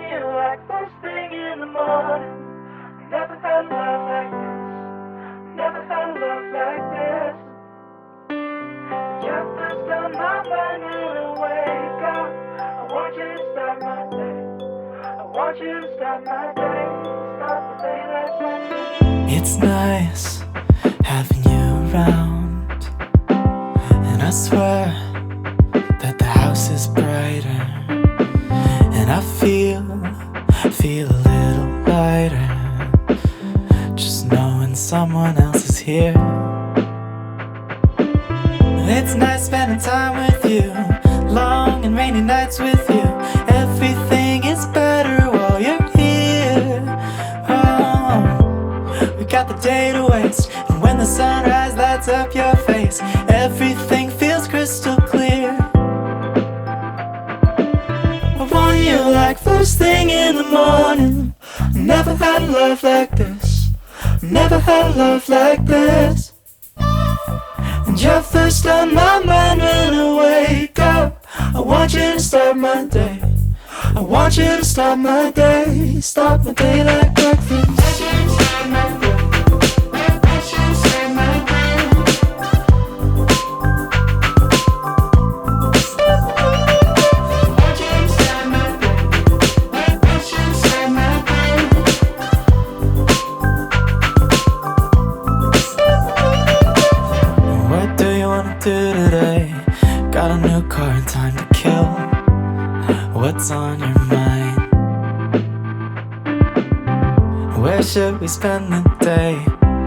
you like first thing in the morning. Never had love like this. Never had love like this. You're first on my mind when I wake up. I want you to start my day. I want you to start my day. Start the day like that. It's nice having you around, and I swear that the house is brighter, and I feel a little lighter just knowing someone else is here. It's nice spending time with you, long and rainy nights with you. Everything is better while you're here. Oh, we got the day to waste, and when the sunrise lights up your face, everything feels crystal clear. I want you like first thing in the morning. Never had a love like this. Never had a love like this. And you're first on my mind when I wake up. I want you to start my day. I want you to start my day. Start my day like breakfast. What do you wanna do today? Got a new car and time to kill. What's on your mind? Where should we spend the day?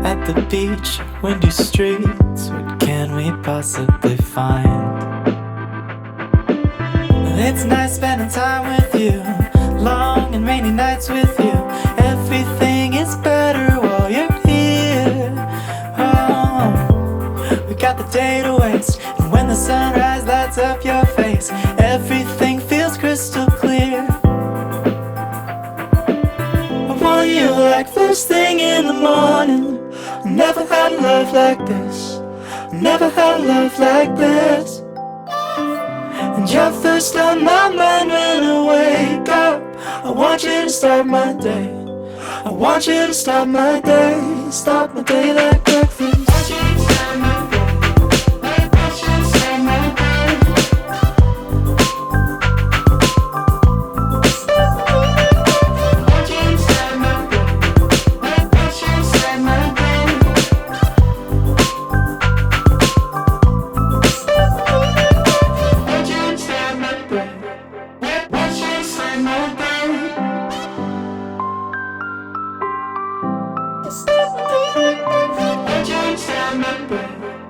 At the beach, windy streets. What can we possibly find? It's nice spending time with you, long and rainy nights with you. Everything is better while you're here. Oh, we got the day to waste, and when the sunrise lights up your face, everything feels crystal clear. I want you like first thing in the morning. Never had a love like this. Never had a love like this. And you're first on my mind when I wake up. I want you to start my day. I want you to start my day. Start my day like breakfast. Stop my day like breakfast.